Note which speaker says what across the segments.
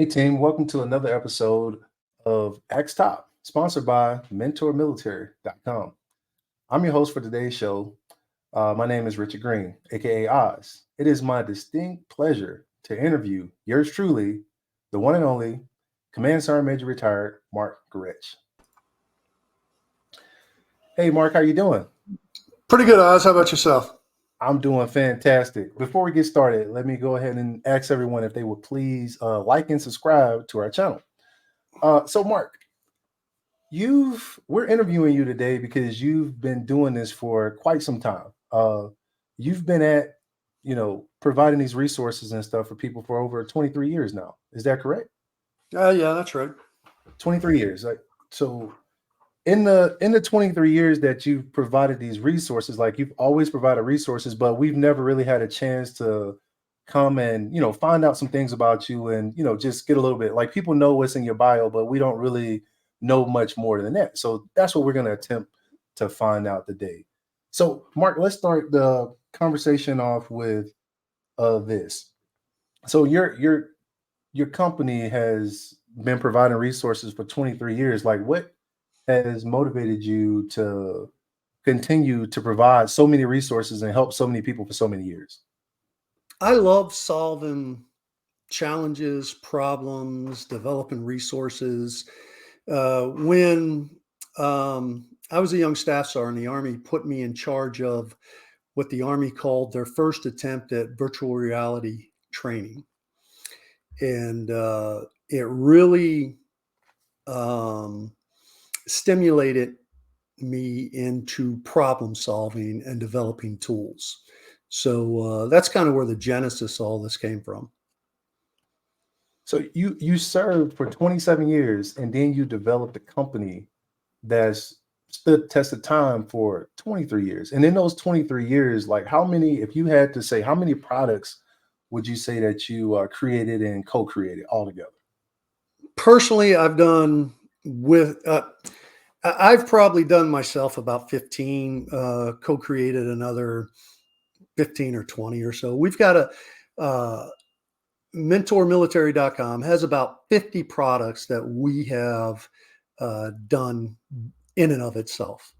Speaker 1: Hey team, welcome to another episode of ASKTOP, sponsored by MentorMilitary.com. I'm your host for today's show. My name is Richard Green, aka Oz. It is my distinct pleasure to interview yours truly, the one and only Command Sergeant Major Retired Mark Gerecht. Hey Mark, how you doing?
Speaker 2: Pretty good, Oz. How about yourself?
Speaker 1: I'm doing fantastic. Before we get started, let me go ahead and ask everyone if they would please like and subscribe to our channel. So Mark, we're interviewing you today because you've been doing this for quite some time. You've been at, providing these resources and stuff for people for over 23 years now. Is that correct?
Speaker 2: Yeah, that's right.
Speaker 1: 23 years. So in the 23 years that you've provided these resources, like you've always provided resources, but we've never really had a chance to come and, find out some things about you and, just get a little bit like people know what's in your bio, but we don't really know much more than that. So that's what we're going to attempt to find out today. So Mark, let's start the conversation off with this. So your company has been providing resources for 23 years. Like what has motivated you to continue to provide so many resources and help so many people for so many years?
Speaker 2: I love solving challenges, problems, developing resources. When I was a young staff sergeant, the Army put me in charge of what the Army called their first attempt at virtual reality training. And it really stimulated me into problem solving and developing tools. So that's kind of where the genesis of all this came from.
Speaker 1: So you served for 27 years and then you developed a company that's stood test of time for 23 years. And in those 23 years, like how many, if you had to say, how many products would you say that you created and co-created altogether?
Speaker 2: Personally, I've probably done myself about 15, co-created another 15 or 20 or so. We've got mentormilitary.com has about 50 products that we have done in and of itself.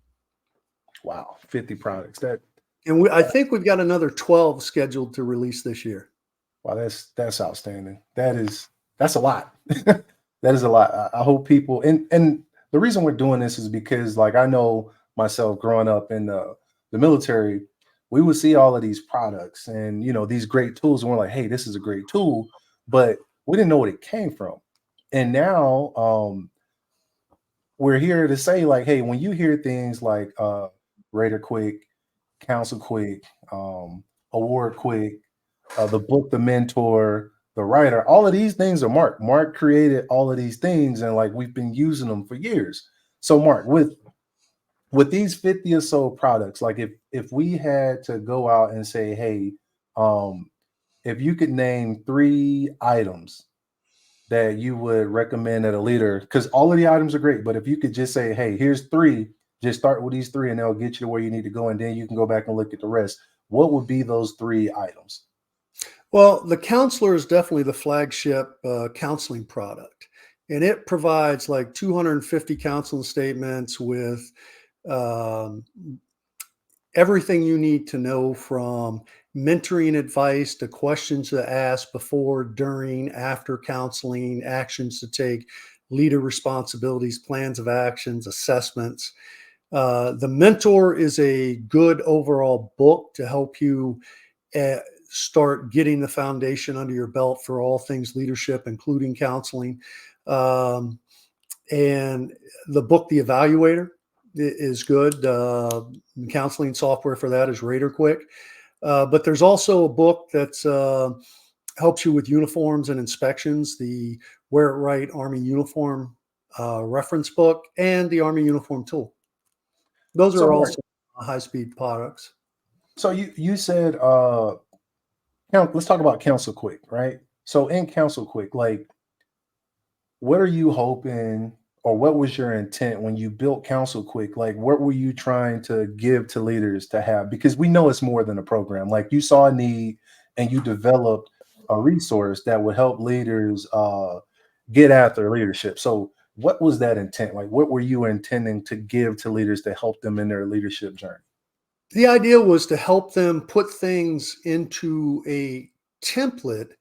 Speaker 1: Wow, 50 products.
Speaker 2: I think we've got another 12 scheduled to release this year.
Speaker 1: Wow, that's outstanding. That's a lot. That is a lot. I hope people and the reason we're doing this is because like I know myself growing up in the military, we would see all of these products and these great tools, and we're like, hey, this is a great tool, but we didn't know what it came from. And now we're here to say, like, hey, when you hear things like Raider Quick, Council Quick, Award Quick, the book, The Mentor, the writer, all of these things are Mark. Mark created all of these things, and like we've been using them for years. So, Mark, with these 50 or so products, like if we had to go out and say, hey, if you could name 3 items that you would recommend that a leader, because all of the items are great, but if you could just say, hey, here's 3, just start with these 3 and they'll get you to where you need to go, and then you can go back and look at the rest. What would be those 3 items?
Speaker 2: Well, the counselor is definitely the flagship counseling product, and it provides like 250 counseling statements with um, everything you need to know, from mentoring advice to questions to ask before, during, after counseling, actions to take, leader responsibilities, plans of actions, assessments. The Mentor is a good overall book to help you uh, start getting the foundation under your belt for all things leadership, including counseling. Um, and the book, The Evaluator, is good. Counseling software for that is Raider Quick. But there's also a book that's helps you with uniforms and inspections, the Wear It Right Army Uniform reference book, and the Army Uniform Tool. Those
Speaker 1: So,
Speaker 2: are
Speaker 1: Mark,
Speaker 2: also high-speed products.
Speaker 1: so you said let's talk about Council Quick, right? So in Council Quick, like what are you hoping or what was your intent when you built Council Quick? Like what were you trying to give to leaders to have? Because we know it's more than a program. Like you saw a need and you developed a resource that would help leaders get after leadership. So what was that intent? Like, what were you intending to give to leaders to help them in their leadership journey?
Speaker 2: The idea was to help them put things into a template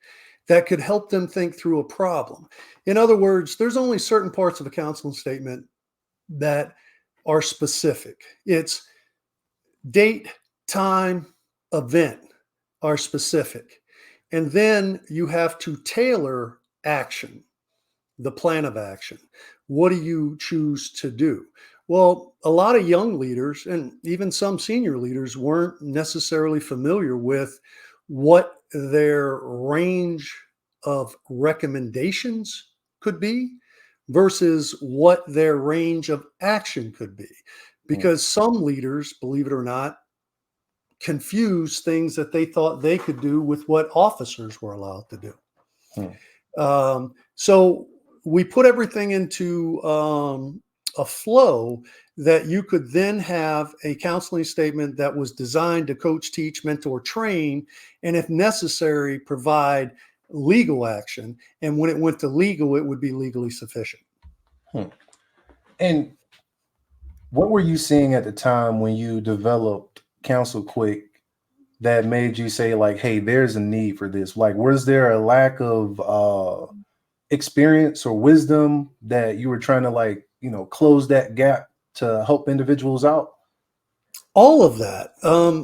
Speaker 2: that could help them think through a problem. In other words, there's only certain parts of a counseling statement that are specific. It's date, time, event are specific. And then you have to tailor action, the plan of action. What do you choose to do? Well, a lot of young leaders and even some senior leaders weren't necessarily familiar with what their range of recommendations could be versus what their range of action could be.
Speaker 1: Mm,
Speaker 2: Because some leaders, believe it or not, confuse things that they thought they could do with what officers were allowed to do.
Speaker 1: mm.
Speaker 2: So we put everything into a flow that you could then have a counseling statement that was designed to coach, teach, mentor, train, and if necessary, provide legal action. And when it went to legal, it would be legally sufficient.
Speaker 1: Hmm. And what were you seeing at the time when you developed Counsel Quick that made you say, like, hey, there's a need for this? Like, was there a lack of experience or wisdom that you were trying to, like, close that gap to help individuals out?
Speaker 2: All of that.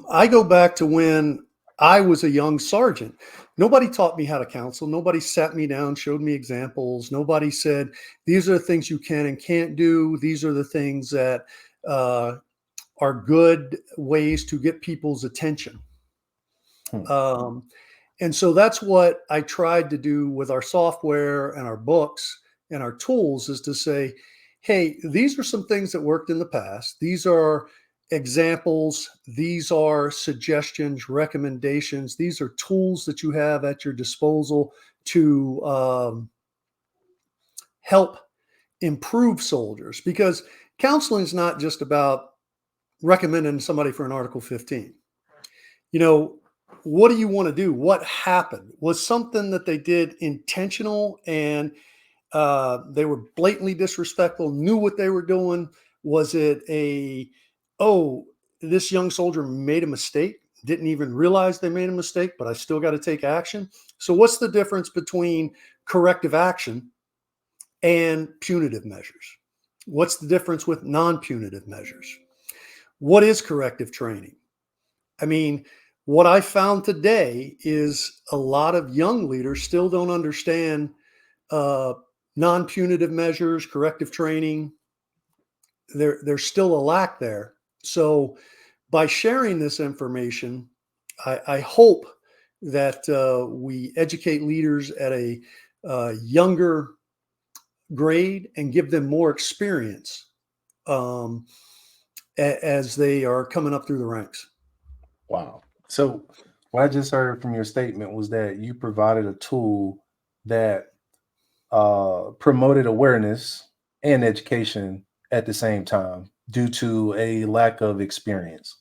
Speaker 2: I go back to when I was a young sergeant. Nobody taught me how to counsel. Nobody sat me down, showed me examples. Nobody said, these are the things you can and can't do. These are the things that uh, are good ways to get people's attention.
Speaker 1: Hmm.
Speaker 2: Um, and so that's what I tried to do with our software and our books and our tools is to say, hey, these are some things that worked in the past. These are examples. These are suggestions, recommendations. These are tools that you have at your disposal to help improve soldiers because counseling is not just about recommending somebody for an Article 15. You know, what do you want to do? What happened? Was something that they did intentional and they were blatantly disrespectful, knew what they were doing? Was it oh, this young soldier made a mistake, didn't even realize they made a mistake, but I still got to take action? So, what's the difference between corrective action and punitive measures? What's the difference with non punitive measures? What is corrective training? I mean, what I found today is a lot of young leaders still don't understand uh, non-punitive measures, corrective training. There's still a lack there. So, by sharing this information, I hope that we educate leaders at a younger grade and give them more experience um, as they are coming up through the ranks.
Speaker 1: Wow. So what I just heard from your statement was that you provided a tool that promoted awareness and education at the same time due to a lack of experience.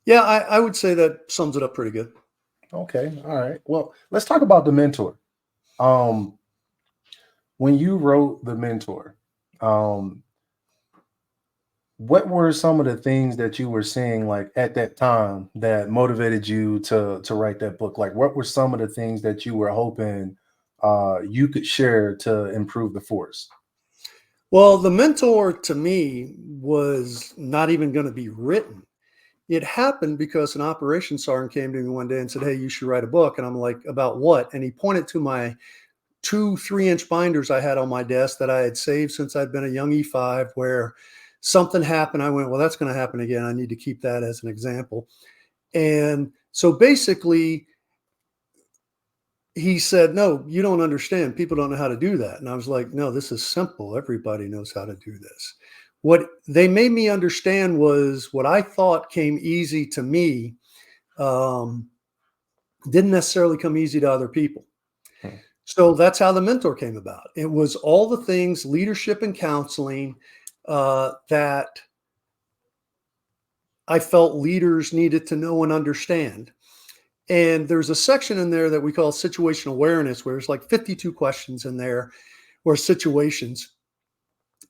Speaker 2: Yeah, I would say that sums it up pretty good.
Speaker 1: Okay. All right. Well, let's talk about the mentor. Um, when you wrote the mentor, um, what were some of the things that you were seeing like at that time that motivated you to write that book? Like, what were some of the things that you were hoping you could share to improve the force?
Speaker 2: Well, the mentor to me was not even going to be written. It happened because an operations sergeant came to me one day and said, "Hey, you should write a book." And I'm like, "About what?" And he pointed to my two 3-inch binders I had on my desk that I had saved since I'd been a young E5, where something happened. I went, "Well, that's going to happen again. I need to keep that as an example." And so basically, he said, "No, you don't understand. People don't know how to do that." And I was like, "No, this is simple. Everybody knows how to do this." What they made me understand was what I thought came easy to me um, didn't necessarily come easy to other people.
Speaker 1: Hmm.
Speaker 2: So that's how the mentor came about. It was all the things, leadership and counseling, that I felt leaders needed to know and understand. And there's a section in there that we call situational awareness, where there's like 52 questions in there or situations.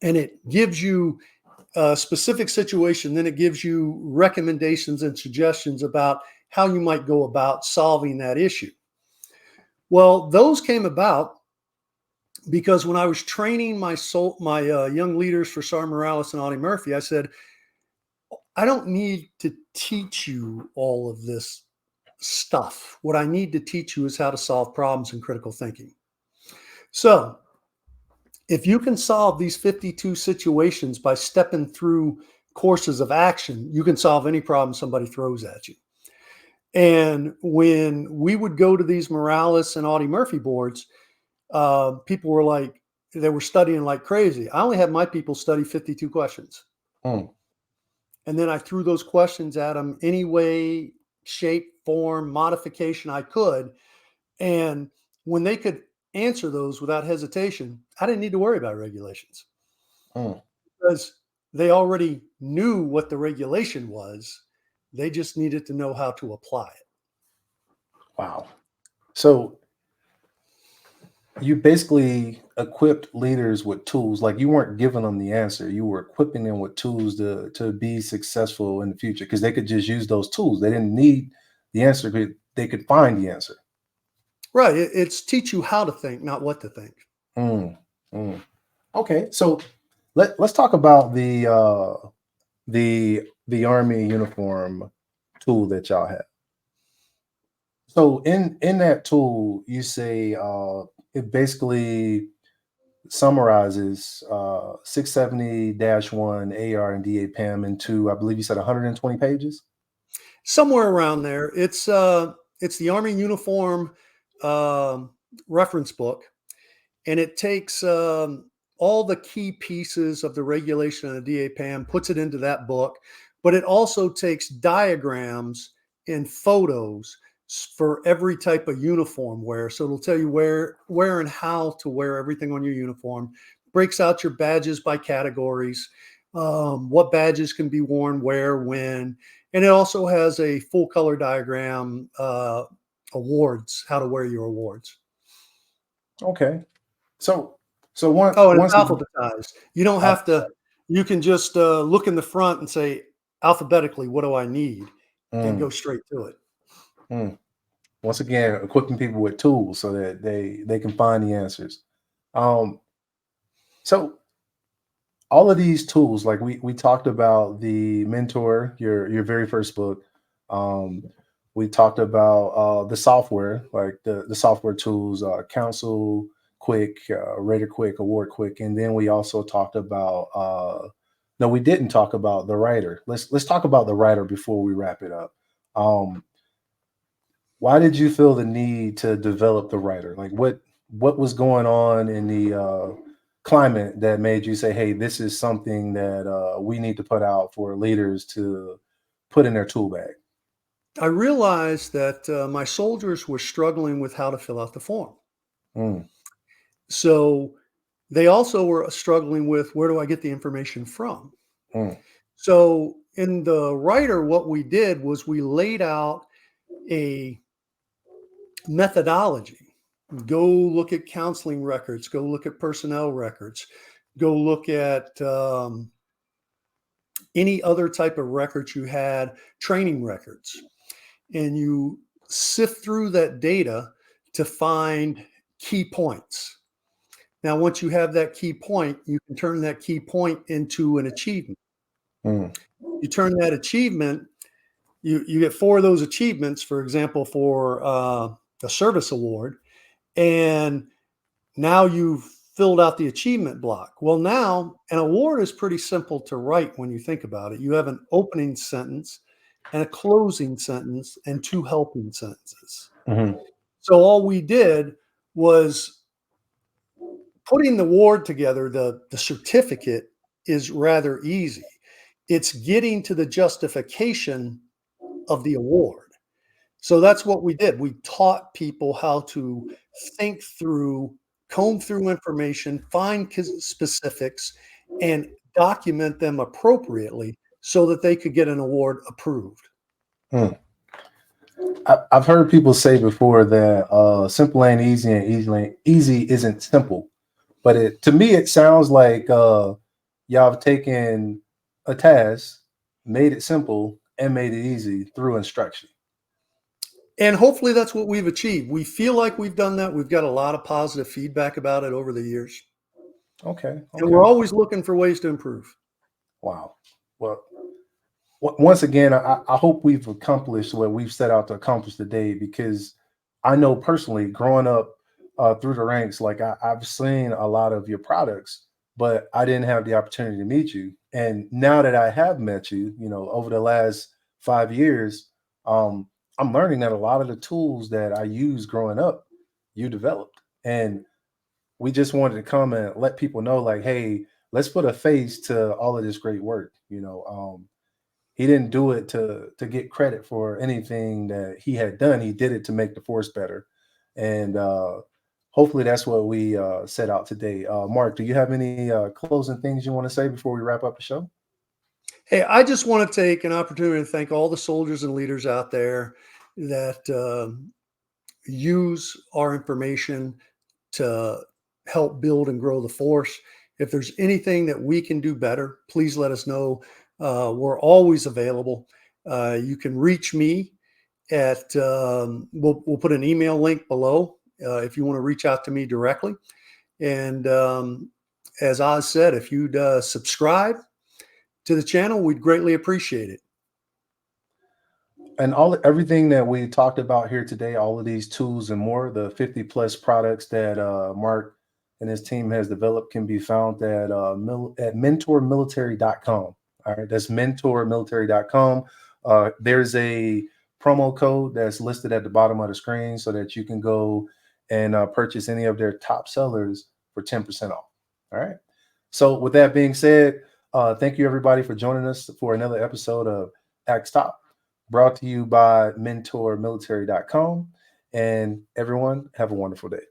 Speaker 2: And it gives you a specific situation, then it gives you recommendations and suggestions about how you might go about solving that issue. Well, those came about because when I was training my young leaders for Sergeant Morales and Audie Murphy, I said, I don't need to teach you all of this stuff. What I need to teach you is how to solve problems in critical thinking. So if you can solve these 52 situations by stepping through courses of action, you can solve any problem somebody throws at you. And when we would go to these Morales and Audie Murphy boards, people were like, they were studying like crazy. I only had my people study 52 questions.
Speaker 1: Mm.
Speaker 2: And then I threw those questions at them any way, shape, form, modification I could. And when they could answer those without hesitation, I didn't need to worry about regulations
Speaker 1: Mm.
Speaker 2: because they already knew what the regulation was. They just needed to know how to apply it.
Speaker 1: Wow. So you basically equipped leaders with tools. Like you weren't giving them the answer. You were equipping them with tools to be successful in the future because they could just use those tools. They didn't need the answer, but they could find the answer.
Speaker 2: Right. It's teach you how to think, not what to think.
Speaker 1: Mm, mm. Okay, so let's talk about the Army uniform tool that y'all have. So in that tool, you say it basically summarizes 670-1 AR and DA PAM into, I believe you said 120 pages.
Speaker 2: Somewhere around there. It's the Army uniform um, reference book, and it takes all the key pieces of the regulation and the DAPAM, puts it into that book, but it also takes diagrams and photos for every type of uniform wear. So it'll tell you where and how to wear everything on your uniform, breaks out your badges by categories, what badges can be worn where, when, and it also has a full color diagram, awards, how to wear your awards.
Speaker 1: Okay, so so one
Speaker 2: Oh, and it's
Speaker 1: once again,
Speaker 2: alphabetized. You don't have to,
Speaker 1: alphabet.
Speaker 2: you can just look in the front and say alphabetically, what do I need? And go
Speaker 1: Mm,
Speaker 2: straight to it.
Speaker 1: mm. Once again, equipping people with tools so that they can find the answers. Um, so all of these tools, like we talked about the mentor, your very first book. Um, we talked about the software, like the software tools, Council Quick, Rater Quick, Award Quick, and then we also talked about. No, we didn't talk about the writer. Let's talk about the writer before we wrap it up. Um, why did you feel the need to develop the writer? Like what was going on in the climate that made you say, "Hey, this is something that we need to put out for leaders to put in their tool bag"?
Speaker 2: I realized that my soldiers were struggling with how to fill out the form.
Speaker 1: Mm,
Speaker 2: So they also were struggling with where do I get the information from?
Speaker 1: mm,
Speaker 2: So in the writer, what we did was we laid out a methodology. Go look at counseling records, go look at personnel records, go look at any other type of records you had, training records, and you sift through that data to find key points. Now, once you have that key point, you can turn that key point into an achievement.
Speaker 1: mm,
Speaker 2: You turn that achievement, you get 4 of those achievements, for example, for a service award, and now you've filled out the achievement block. Well, now an award is pretty simple to write when you think about it. You have an opening sentence and a closing sentence and 2 helping sentences.
Speaker 1: mhm,
Speaker 2: So all we did was putting the award together. The certificate is rather easy. It's getting to the justification of the award. So that's what we did. We taught people how to think through, comb through information, find specifics, and document them appropriately so that they could get an award approved.
Speaker 1: mm. I've heard people say before that simple ain't easy and easy isn't simple. But to me, it sounds like y'all have taken a task, made it simple, and made it easy through instruction.
Speaker 2: And hopefully that's what we've achieved. We feel like we've done that. We've got a lot of positive feedback about it over the years.
Speaker 1: Okay.
Speaker 2: And we're
Speaker 1: Okay.
Speaker 2: always looking for ways to improve.
Speaker 1: Wow. Well, once again, I hope we've accomplished what we've set out to accomplish today, because I know personally, growing up through the ranks, like I've seen a lot of your products, but I didn't have the opportunity to meet you. And now that I have met you, over the last 5 years, um, I'm learning that a lot of the tools that I used growing up, you developed. And we just wanted to come and let people know, like, hey, let's put a face to all of this great work. He didn't do it to get credit for anything that he had done. He did it to make the force better, and hopefully that's what we set out today. Mark, do you have any closing things you want to say before we wrap up the show?
Speaker 2: Hey, I just want to take an opportunity to thank all the soldiers and leaders out there that use our information to help build and grow the force. If there's anything that we can do better, please let us know. We're always available. You can reach me at, we'll put an email link below if you want to reach out to me directly. And as Oz said, if you'd subscribe to the channel, we'd greatly appreciate it.
Speaker 1: And everything that we talked about here today, all of these tools and more, the 50 plus products that Mark and his team has developed, can be found at mentormilitary.com. All right, that's mentormilitary.com. There's a promo code that's listed at the bottom of the screen so that you can go and purchase any of their top sellers for 10% off. All right. So with that being said, thank you everybody for joining us for another episode of ASKTOP, brought to you by mentormilitary.com. And everyone, have a wonderful day.